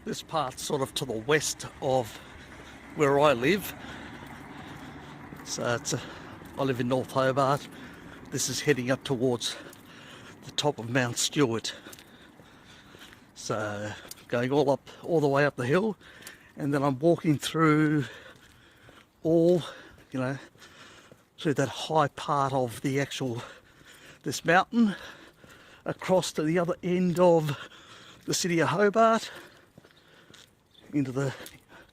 This part's sort of to the west of where I live. So I live in North Hobart. This is heading up towards the top of Mount Stewart. So going all the way up the hill, and then I'm walking through through that high part of this mountain, across to the other end of the city of Hobart,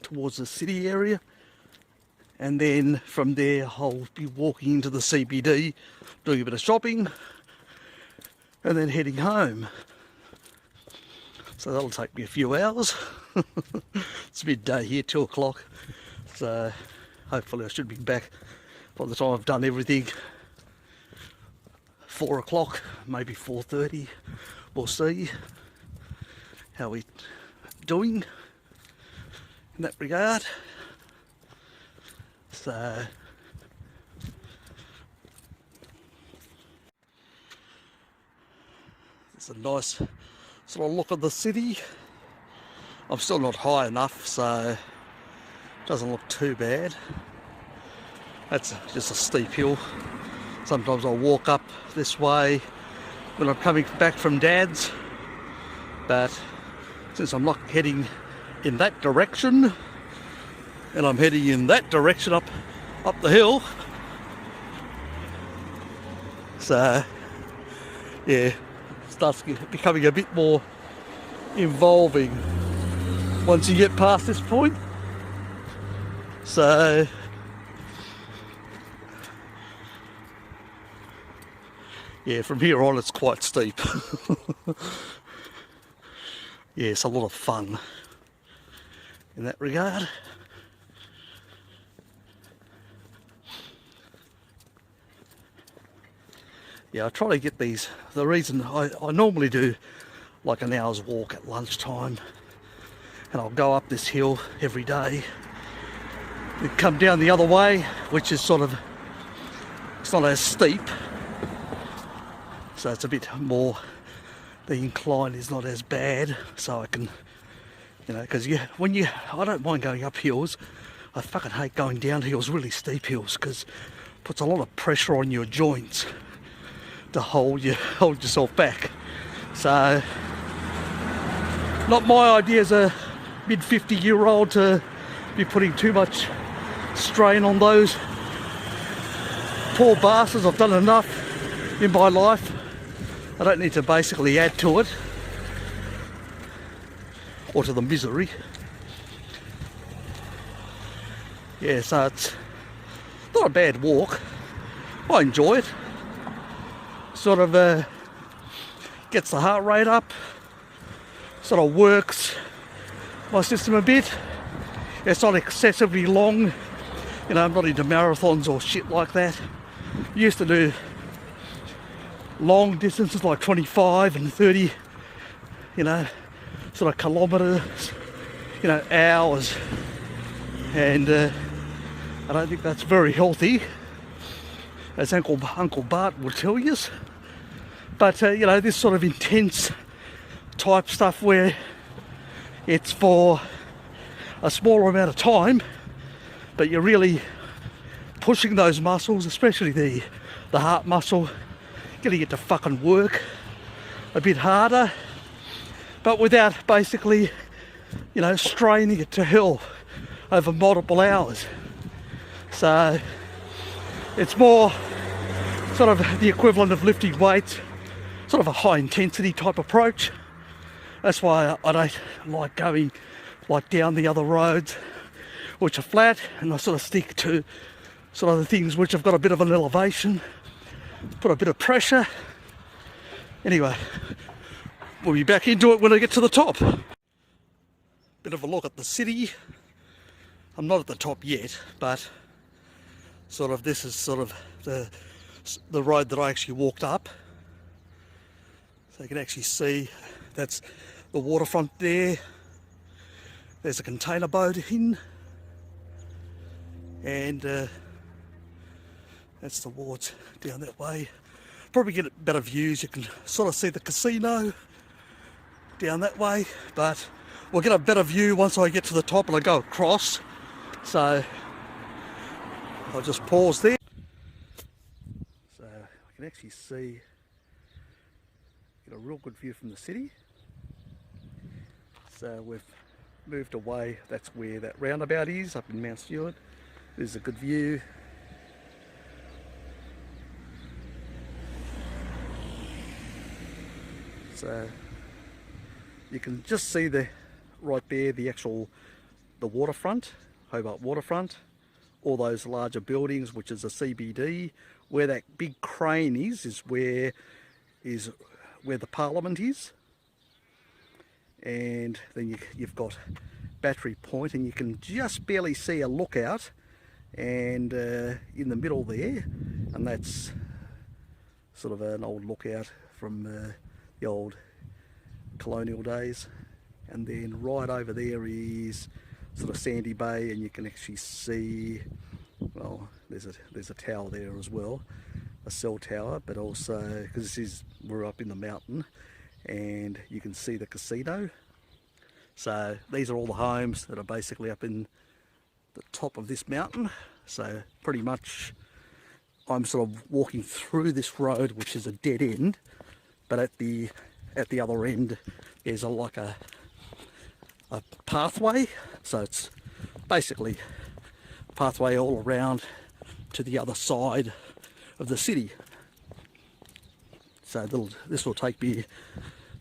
towards the city area, and then from there I'll be walking into the CBD, doing a bit of shopping, and then heading home. So that'll take me a few hours. It's midday here, 2 o'clock, so hopefully I should be back by the time I've done everything. 4 o'clock, maybe 4:30. We'll see how we're doing in that regard. So it's a nice sort of look at the city. I'm still not high enough, so it doesn't look too bad. That's just a steep hill. Sometimes I'll walk up this way when I'm coming back from Dad's, but since I'm not heading in that direction and I'm heading in that direction up the hill, so yeah, it starts becoming a bit more involving once you get past this point. So yeah, from here on it's quite steep. Yeah, it's a lot of fun in that regard. Yeah, I try to get these. The reason I normally do like an hour's walk at lunchtime, and I'll go up this hill every day and come down the other way, which is it's not as steep, so it's a bit more, the incline is not as bad, so I can, because I don't mind going up hills. I fucking hate going down hills, really steep hills, because it puts a lot of pressure on your joints to hold yourself back. So not my idea as a mid-50-year-old to be putting too much strain on those poor bastards. I've done enough in my life. I don't need to basically add to it or to the misery. Yeah, so it's not a bad walk. I enjoy it. Sort of gets the heart rate up, sort of works my system a bit. It's not excessively long. I'm not into marathons or shit like that. Used to do long distances like 25 and 30, sort of kilometres, hours. And I don't think that's very healthy, as Uncle Bart will tell you. But, this sort of intense type stuff where it's for a smaller amount of time, but you're really pushing those muscles, especially the heart muscle, getting it to fucking work a bit harder, but without basically, straining it to hell over multiple hours. So it's more sort of the equivalent of lifting weights, sort of a high intensity type approach. That's why I don't like going like down the other roads which are flat, and I sort of stick to sort of the things which have got a bit of an elevation, put a bit of pressure. Anyway, we'll be back into it when I get to the top. Bit of a look at the city. I'm not at the top yet, but this is sort of the road that I actually walked up. So you can actually see that's the waterfront there. There's a container boat in, and that's the wards down that way. Probably get better views. You can sort of see the casino down that way, but we'll get a better view once I get to the top and I go across. So I'll just pause there. So I can actually see, get a real good view from the city. So we've moved away, that's where that roundabout is, up in Mount Stewart. There's a good view. So you can just see right there the waterfront, Hobart waterfront, all those larger buildings, which is a CBD. Where that big crane is where the Parliament is. And then you've got Battery Point, and you can just barely see a lookout, and in the middle there, and that's sort of an old lookout from the old colonial days. And then right over there is sort of Sandy Bay, and you can actually see, well, there's a tower there as well, a cell tower, but also because we're up in the mountain, and you can see the casino. So these are all the homes that are basically up in the top of this mountain. So pretty much I'm sort of walking through this road, which is a dead end, but at the other end there's like a pathway. So it's basically a pathway all around to the other side of the city. So this will take me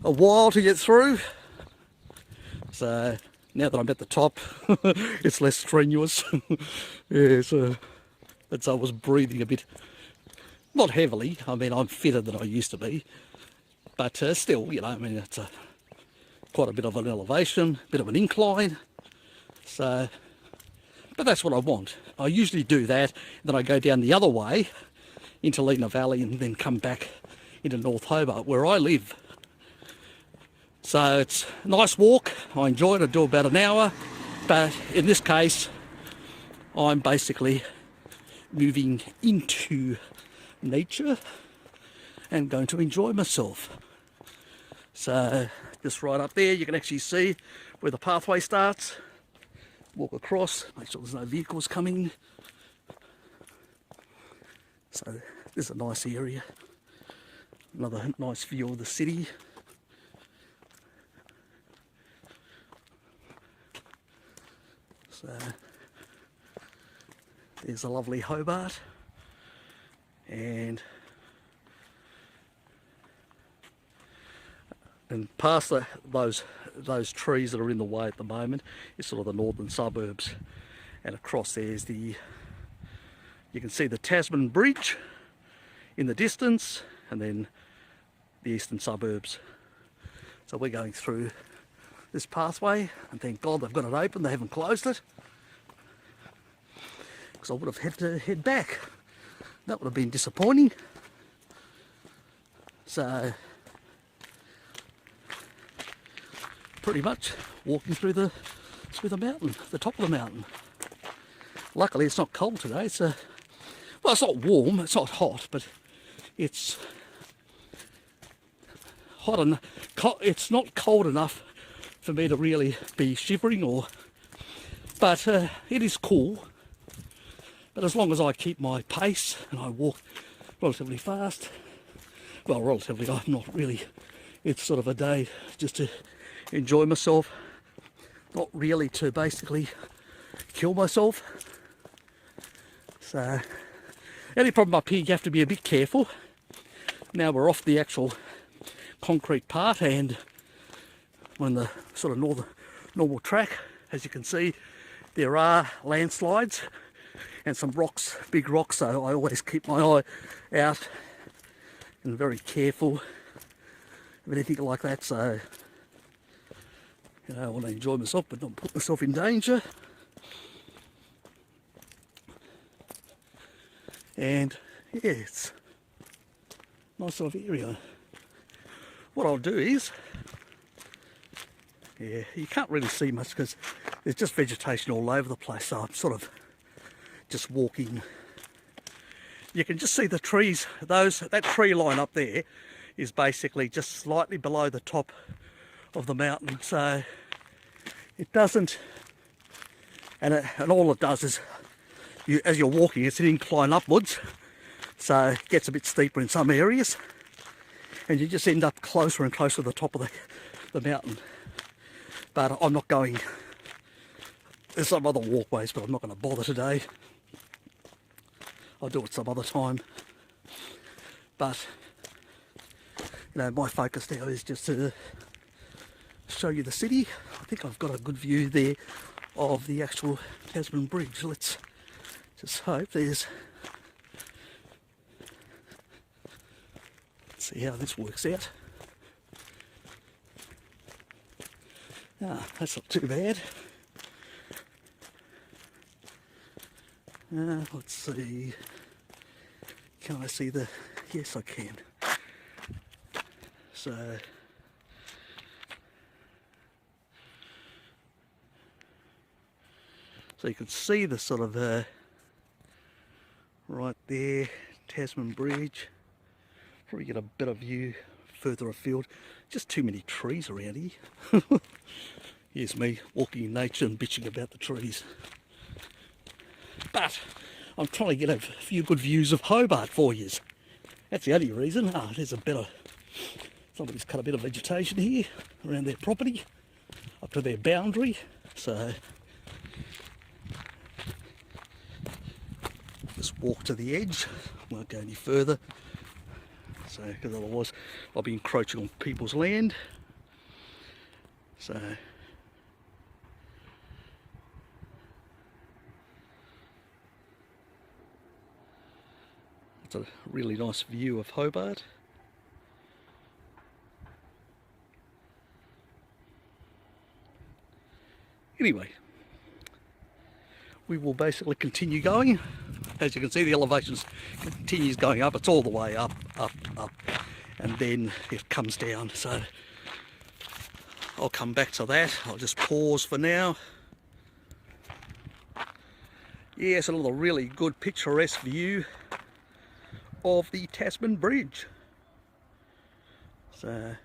a while to get through. So now that I'm at the top, it's less strenuous. Yeah, so I was breathing a bit, not heavily. I mean, I'm fitter than I used to be, but still, you know, I mean, it's quite a bit of an elevation, a bit of an incline. So, but that's what I want. I usually do that, then I go down the other way into Lena Valley and then come back into North Hobart, where I live. So it's a nice walk. I enjoy it. I do about an hour, but in this case I'm basically moving into nature and going to enjoy myself. So just right up there you can actually see where the pathway starts. Walk across, make sure there's no vehicles coming. So this is a nice area. Another nice view of the city. So there's a lovely Hobart, and past those trees that are in the way at the moment is sort of the northern suburbs, and across there's you can see the Tasman Bridge in the distance, and then the eastern suburbs. So we're going through this pathway, and thank God they've got it open, they haven't closed it, because I would have had to head back. That would have been disappointing. So pretty much walking through the mountain, the top of the mountain. Luckily it's not cold today. Well, it's not warm, it's not hot, but it's hot enough. It's not cold enough for me to really be shivering, but it is cool. But as long as I keep my pace and I walk relatively fast, well, relatively, I'm not really, it's sort of a day just to enjoy myself, not really to basically kill myself. So, only problem up here, you have to be a bit careful. Now we're off the actual concrete part, and on the sort of normal track, as you can see, there are landslides and some rocks, big rocks, so I always keep my eye out and very careful of anything like that. So, you know, I want to enjoy myself but not put myself in danger. And yeah, it's a nice sort of area. What I'll do is, yeah, you can't really see much because there's just vegetation all over the place, so I'm sort of just walking. You can just see the trees, that tree line up there is basically just slightly below the top of the mountain, so it doesn't, and all it does is, as you're walking, it's an incline upwards, so it gets a bit steeper in some areas, and you just end up closer and closer to the top of the mountain. But I'm not going, there's some other walkways, but I'm not going to bother today. I'll do it some other time. But, you know, my focus now is just to show you the city. I think I've got a good view there of the actual Tasman Bridge. Let's just hope there's... Let's see how this works out. Ah, that's not too bad. Let's see. Can I see the... Yes, I can. So you can see the sort of right there, Tasman Bridge. Probably get a better view further afield. Just too many trees around here. Here's me walking in nature and bitching about the trees. But I'm trying to get a few good views of Hobart for you. That's the only reason. Ah, there's a better... Somebody's cut a bit of vegetation here around their property, up to their boundary. So just walk to the edge, won't go any further. So, because otherwise I'll be encroaching on people's land. So it's a really nice view of Hobart. Anyway, we will basically continue going. As you can see, the elevation continues going up. It's all the way up, up, up, and then it comes down. So I'll come back to that. I'll just pause for now. Yes, another really good picturesque view of the Tasman Bridge. So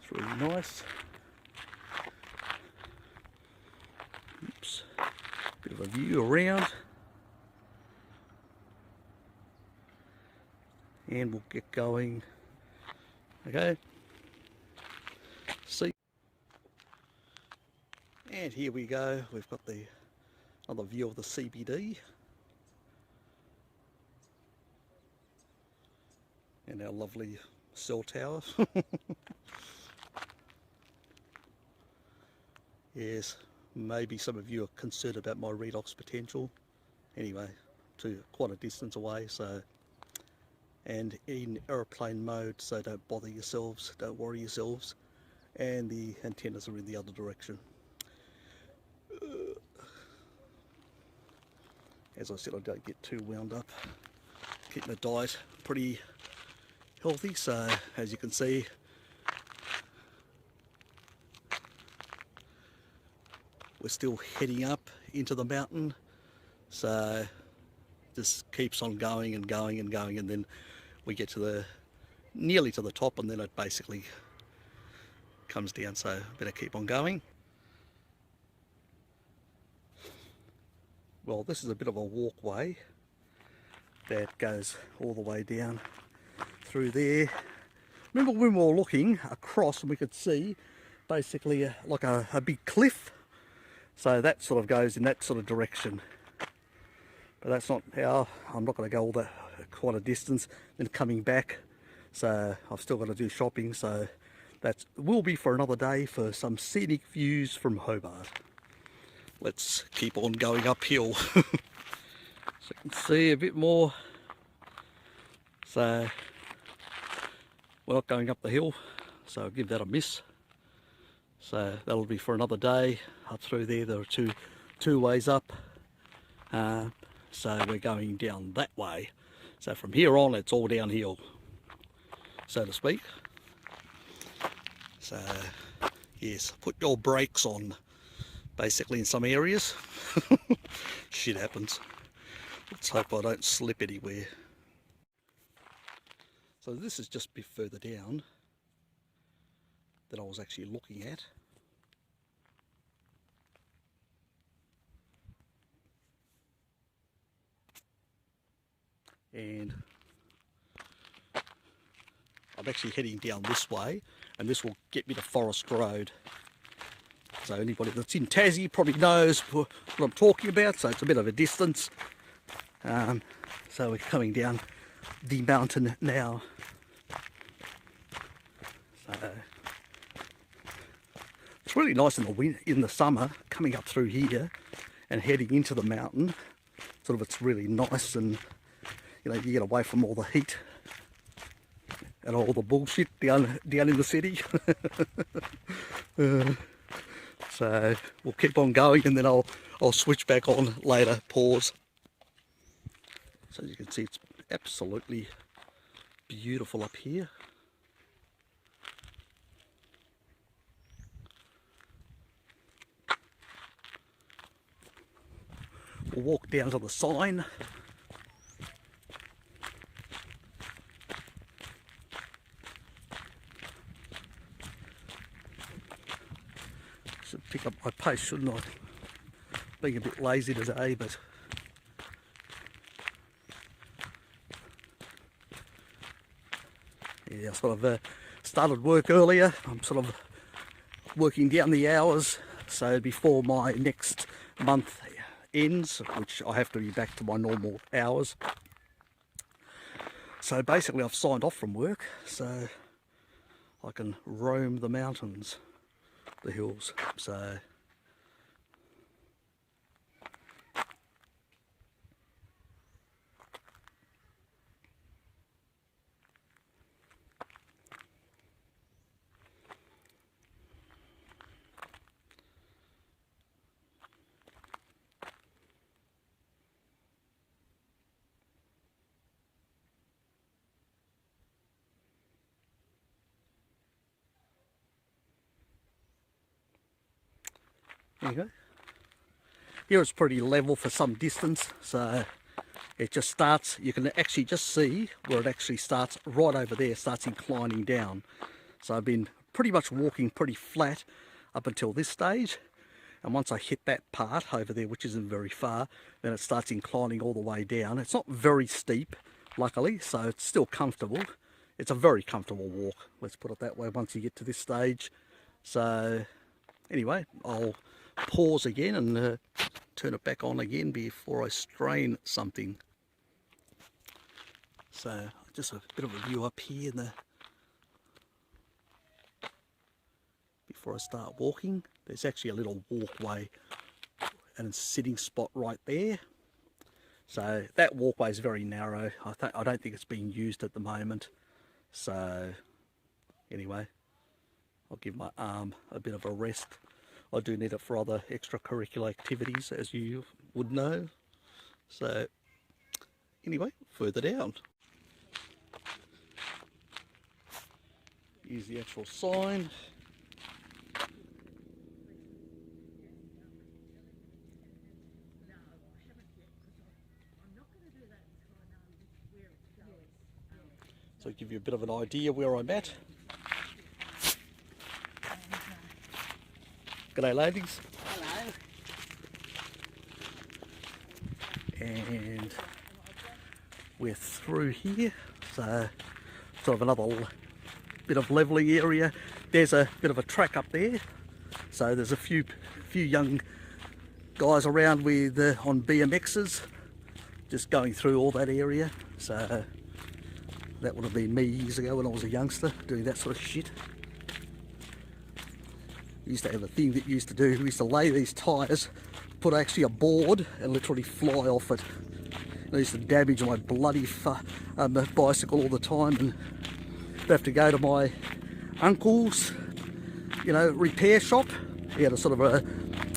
it's really nice. Oops. Bit of a view around. And we'll get going. Okay. See. And here we go. We've got the other view of the CBD. And our lovely cell tower. Yes, maybe some of you are concerned about my redox potential. Anyway, to quite a distance away, so, and in aeroplane mode, so don't bother yourselves, don't worry yourselves. And the antennas are in the other direction. As I said, I don't get too wound up. Keep my diet pretty healthy, so as you can see, we're still heading up into the mountain, so just keeps on going and going and going, and then we get to the nearly to the top, and then it basically comes down, so better keep on going. Well, this is a bit of a walkway that goes all the way down through there. Remember when we were looking across and we could see basically like a big cliff? So that sort of goes in that sort of direction. But that's not how, I'm not going to go all that quite a distance, then coming back. So I've still got to do shopping, so that will be for another day for some scenic views from Hobart. Let's keep on going uphill. So you can see a bit more. So we're not going up the hill, so I'll give that a miss. So that'll be for another day. Up through there, there are two ways up. So we're going down that way. So from here on, it's all downhill, so to speak. So yes, put your brakes on, basically, in some areas. Shit happens. Let's hope I don't slip anywhere. So this is just a bit further down than I was actually looking at. And I'm actually heading down this way, and this will get me to Forest Road. So anybody that's in Tassie probably knows what I'm talking about, so it's a bit of a distance. So we're coming down the mountain now. So it's really nice in the summer, coming up through here and heading into the mountain. Sort of, it's really nice, and you know, you get away from all the heat and all the bullshit down in the city. So we'll keep on going, and then I'll switch back on later. Pause. So as you can see, it's absolutely beautiful up here. We'll walk down to the sign. Should pick up my pace, shouldn't I? Being a bit lazy today, but yeah, sort of started work earlier. I'm sort of working down the hours, so before my next month ends, which I have to be back to my normal hours. So basically I've signed off from work, so I can roam the mountains, the hills. So there you go. Here it's pretty level for some distance, so it just starts, you can actually just see where it actually starts right over there, starts inclining down. So I've been pretty much walking pretty flat up until this stage, and once I hit that part over there, which isn't very far, then it starts inclining all the way down. It's not very steep, luckily, so it's still comfortable. It's a very comfortable walk, let's put it that way, once you get to this stage. So anyway, I'll pause again and turn it back on again before I strain something. So just a bit of a view up here before I start walking. There's actually a little walkway and a sitting spot right there. So that walkway is very narrow. I don't think it's being used at the moment. So anyway, I'll give my arm a bit of a rest. I do need it for other extracurricular activities, as you would know. So anyway, further down. Here's the actual sign. So give you a bit of an idea where I'm at. G'day ladies. Hello. And we're through here, so sort of another bit of levelling area. There's a bit of a track up there, so there's a few young guys around with on BMXs, just going through all that area. So that would have been me years ago when I was a youngster, doing that sort of shit. We used to have a thing that used to do, we used to lay these tyres, put actually a board and literally fly off it. I used to damage my bloody bicycle all the time, and I'd have to go to my uncle's, you know, repair shop. He had a sort of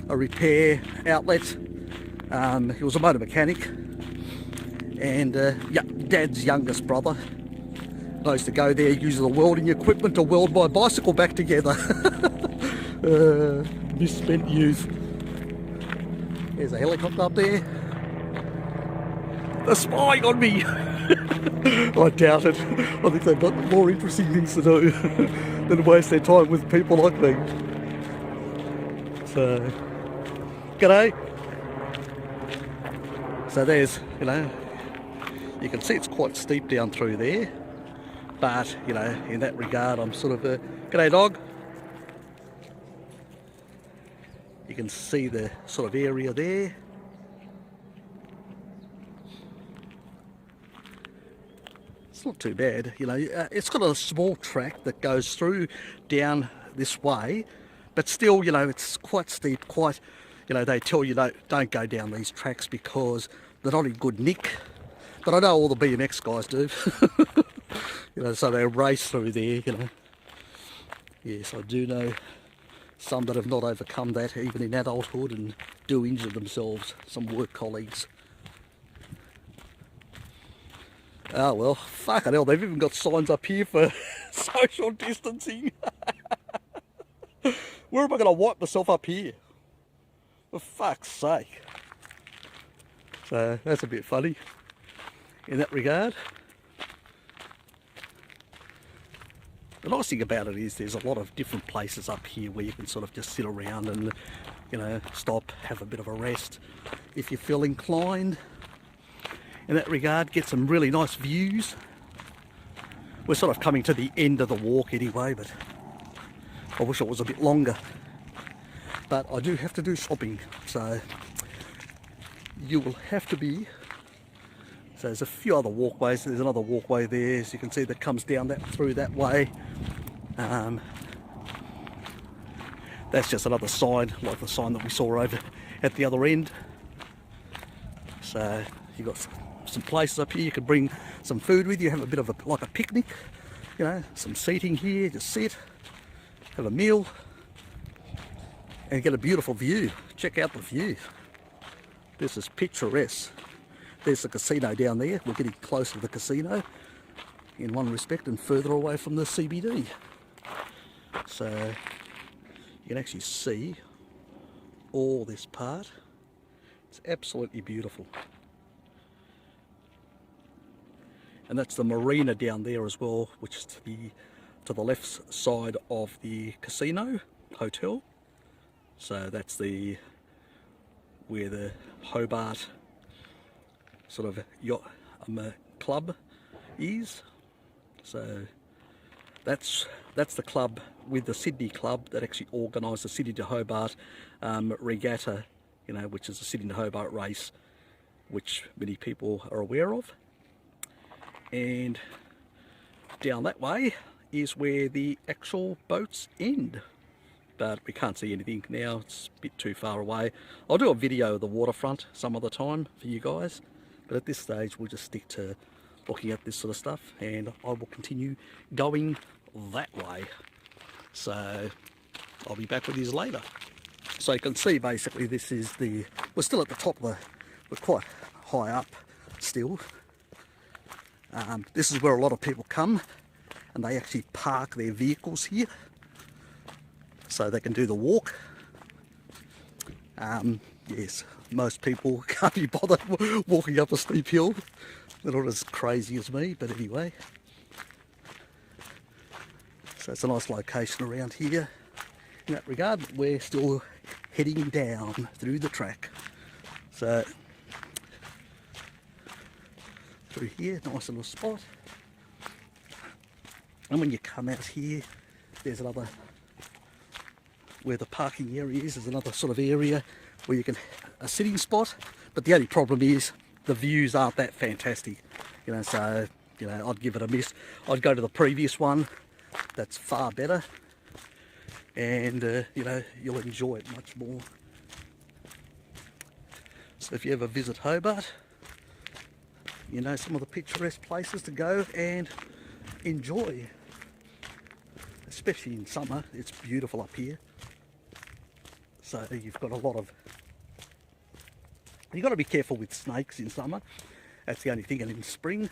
a repair outlet. He was a motor mechanic, and yeah, Dad's youngest brother. I used to go there using the welding equipment to weld my bicycle back together. Misspent youth. There's a helicopter up there. They're spying on me. I doubt it. I think they've got more interesting things to do than waste their time with people like me. So, g'day. So there's, you know, you can see it's quite steep down through there. But, you know, in that regard, I'm sort of a... G'day, dog. You can see the sort of area there. It's not too bad, you know. It's got a small track that goes through down this way, but still, you know, it's quite steep, quite, you know, they tell you don't go down these tracks because they're not in good nick. But I know all the BMX guys do. You know, so they race through there, you know. Yes, I do know some that have not overcome that even in adulthood and do injure themselves, some work colleagues. Oh well, fucking hell, they've even got signs up here for social distancing. Where am I going to wipe myself up here? For fuck's sake. So that's a bit funny in that regard. The nice thing about it is there's a lot of different places up here where you can sort of just sit around and, you know, stop, have a bit of a rest if you feel inclined. In that regard, get some really nice views. We're sort of coming to the end of the walk anyway, but I wish it was a bit longer. But I do have to do shopping, so you will have to be. So there's a few other walkways. There's another walkway there, as you can see, that comes down through that way. That's just another sign, like the sign that we saw over at the other end. So you've got some places up here. You can bring some food with you, have a bit of like a picnic. You know, some seating here, just sit, have a meal, and get a beautiful view. Check out the view. This is picturesque. There's the casino down there. We're getting closer to the casino in one respect and further away from the CBD. So you can actually see all this part. It's absolutely beautiful. And that's the marina down there as well, which is to the left side of the casino hotel. So that's where the Hobart sort of yacht club is. So that's the club with the Sydney club that actually organised the Sydney to Hobart regatta, you know, which is the Sydney to Hobart race, which many people are aware of. And down that way is where the actual boats end. But we can't see anything now, it's a bit too far away. I'll do a video of the waterfront some other time for you guys, but at this stage we'll just stick to looking at this sort of stuff, and I will continue going that way. So I'll be back with you later. So you can see basically this is we're still at the top of we're quite high up still. This is where a lot of people come and they actually park their vehicles here so they can do the walk. Yes, most people can't be bothered walking up a steep hill. They're not as crazy as me, but anyway. So it's a nice location around here. In that regard, we're still heading down through the track. So through here, nice little spot. And when you come out here, there's another, where the parking area is, there's another sort of area where you can, a sitting spot, but the only problem is the views aren't that fantastic, you know, so, you know, I'd give it a miss. I'd go to the previous one, that's far better, and, you know, you'll enjoy it much more. So if you ever visit Hobart, you know, some of the picturesque places to go and enjoy, especially in summer. It's beautiful up here. So you've got a lot of, you've got to be careful with snakes in summer. That's the only thing. And in spring,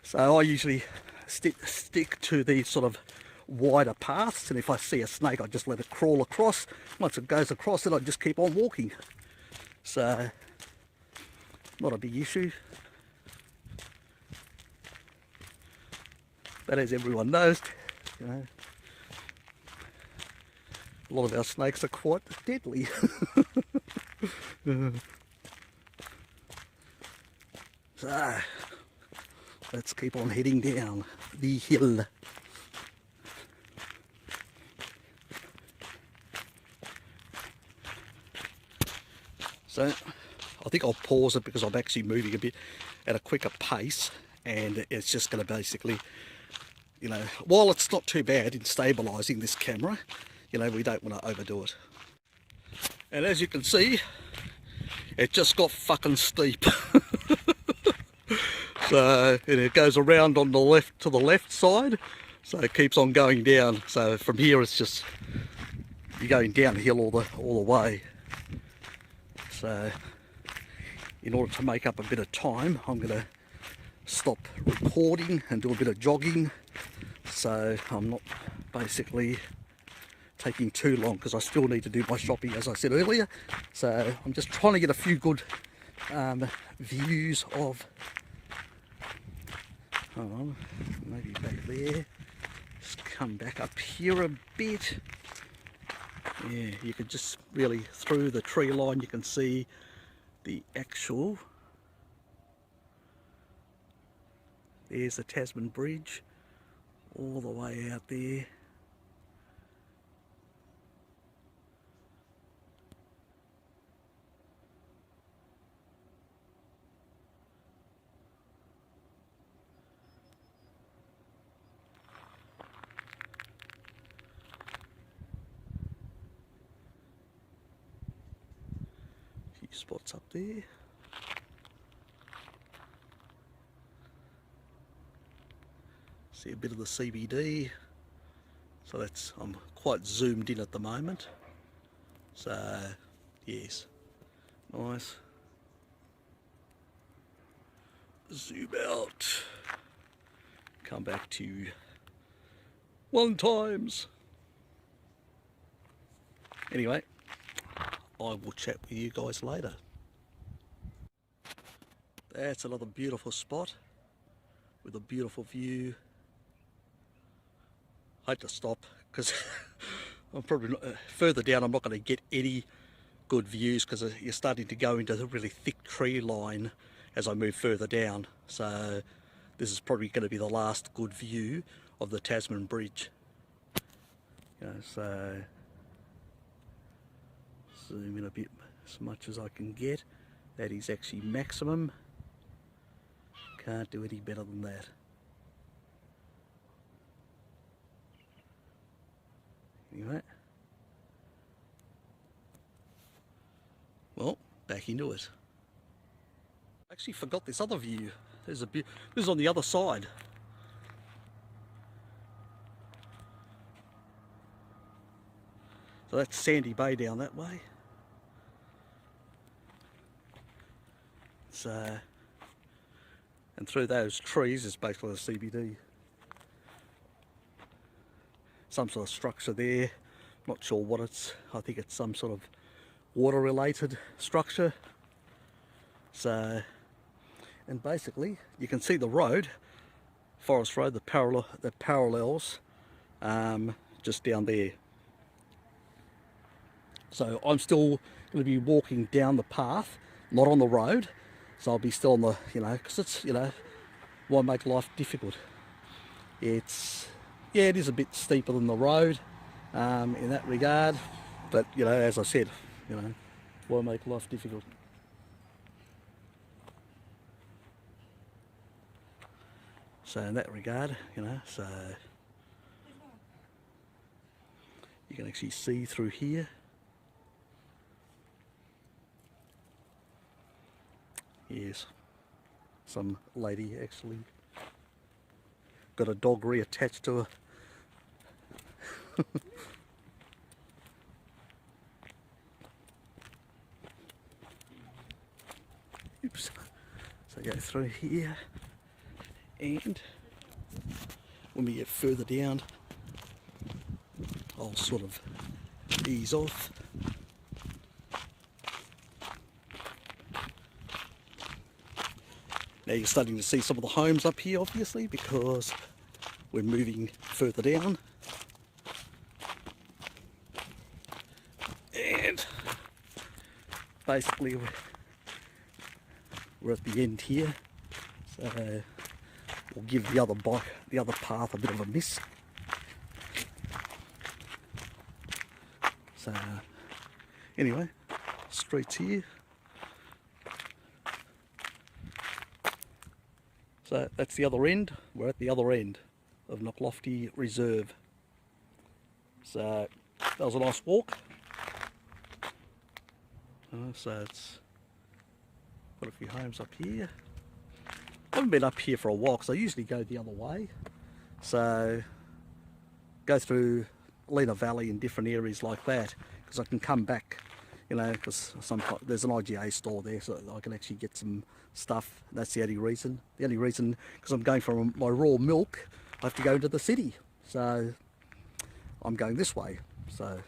so I usually stick to these sort of wider paths, and if I see a snake I just let it crawl across. Once it goes across, then I just keep on walking. So not a big issue. But as everyone knows, you know, a lot of our snakes are quite deadly. So, let's keep on heading down the hill. So, I think I'll pause it because I'm actually moving a bit at a quicker pace, and it's just going to basically, you know, while it's not too bad in stabilising this camera, you know, we don't want to overdo it. And as you can see, it just got fucking steep. So, and it goes around on the left to the left side, so it keeps on going down. So from here it's just, you're going downhill all the way. So in order to make up a bit of time, I'm going to stop recording and do a bit of jogging, so I'm not basically taking too long, because I still need to do my shopping, as I said earlier. So I'm just trying to get a few good views of, hold on, maybe back there, just come back up here a bit. Yeah, you can just really, through the tree line, you can see the actual, there's the Tasman Bridge all the way out there. Spots up there. See a bit of the CBD. So that's, I'm quite zoomed in at the moment. So yes, nice. Zoom out. Come back to 1 times. Anyway, I will chat with you guys later. That's another beautiful spot with a beautiful view. I had to stop because I'm probably not, further down I'm not going to get any good views, because you're starting to go into the really thick tree line as I move further down. So this is probably going to be the last good view of the Tasman Bridge. You know, so zoom in a bit as much as I can get. That is actually maximum. Can't do any better than that. Anyway, well, back into it. I actually forgot this other view. There's a bit. This is on the other side. So that's Sandy Bay down that way. So, and through those trees is basically the CBD. Some sort of structure there, not sure what it's, I think it's some sort of water related structure. So, and basically you can see the road, Forest Road, the parallels just down there. So I'm still going to be walking down the path, not on the road. So I'll be still on the, you know, because it's, you know, why make life difficult? It's, yeah, it is a bit steeper than the road in that regard. But, you know, as I said, you know, why make life difficult? So in that regard, you know, so you can actually see through here. Yes, some lady actually got a dog reattached to her. Oops. So go through here, and when we get further down, I'll sort of ease off. Now you're starting to see some of the homes up here, obviously, because we're moving further down. And basically we're at the end here, so we'll give the other path a bit of a miss. So anyway, streets here. So that's the other end. We're at the other end of Knocklofty Reserve. So that was a nice walk. So it's got a few homes up here. I haven't been up here for a while because I usually go the other way. So go through Lena Valley and different areas like that, because I can come back, you know, because sometimes there's an IGA store there, so I can actually get some stuff. That's the only reason. The only reason, because I'm going from my raw milk, I have to go into the city. So I'm going this way. So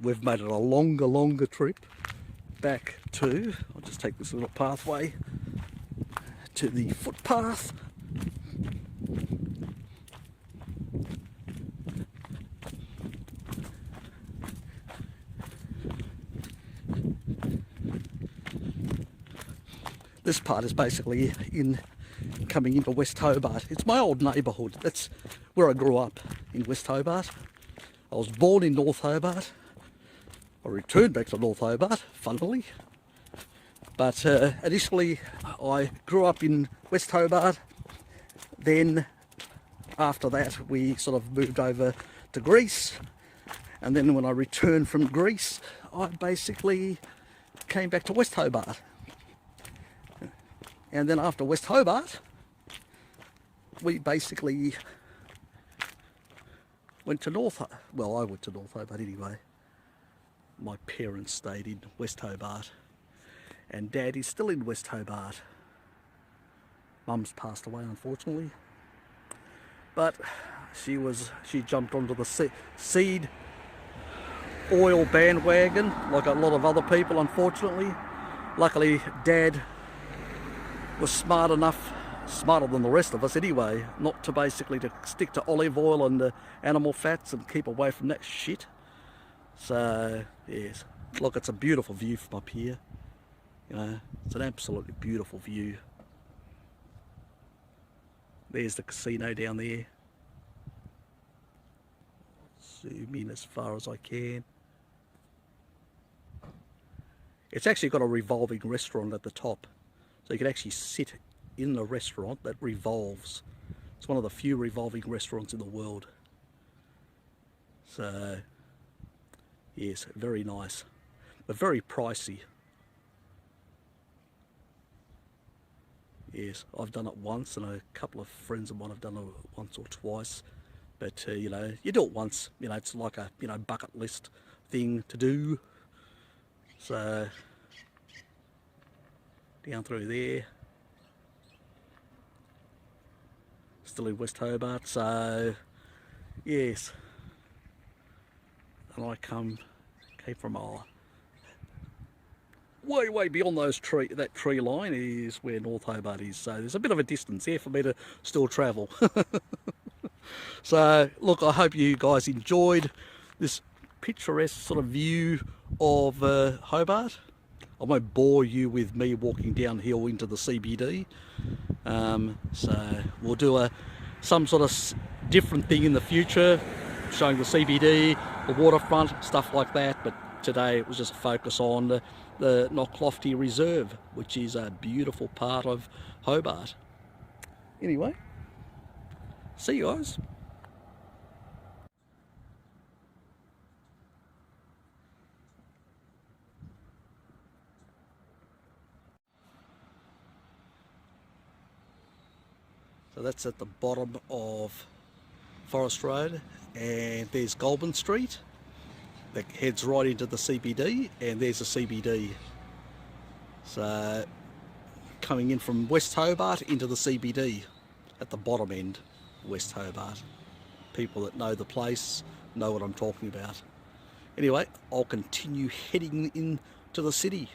we've made it a longer trip back to, I'll just take this little pathway to the footpath. This part is basically coming into West Hobart. It's my old neighbourhood. That's where I grew up, in West Hobart. I was born in North Hobart. I returned back to North Hobart, funnily. But initially I grew up in West Hobart. Then after that we sort of moved over to Greece. And then when I returned from Greece, I basically came back to West Hobart. And then after West Hobart, we basically went to well, I went to North Hobart anyway. My parents stayed in West Hobart, and Dad is still in West Hobart. Mum's passed away, unfortunately, but she jumped onto the seed oil bandwagon like a lot of other people, unfortunately. Luckily, Dad was smarter than the rest of us anyway, not to basically to stick to olive oil and animal fats and keep away from that shit. So yes, look, it's a beautiful view from up here. You know, it's an absolutely beautiful view. There's the casino down there. Zoom in as far as I can. It's actually got a revolving restaurant at the top. So you can actually sit in the restaurant that revolves. It's one of the few revolving restaurants in the world. So, yes, very nice, but very pricey. Yes, I've done it once, and a couple of friends of mine have done it once or twice. But, you know, you do it once, you know, it's like a, you know, bucket list thing to do. So down through there, still in West Hobart. So yes, and I came from way beyond that tree line is where North Hobart is. So there's a bit of a distance there for me to still travel. So look, I hope you guys enjoyed this picturesque sort of view of Hobart. I won't bore you with me walking downhill into the CBD. So we'll do some sort of different thing in the future, showing the CBD, the waterfront, stuff like that. But today it was just a focus on the Knocklofty Reserve, which is a beautiful part of Hobart. Anyway, see you guys. So that's at the bottom of Forest Road, and there's Goulburn Street that heads right into the CBD, and there's the CBD. So coming in from West Hobart into the CBD at the bottom end, West Hobart. People that know the place know what I'm talking about. Anyway, I'll continue heading into the city.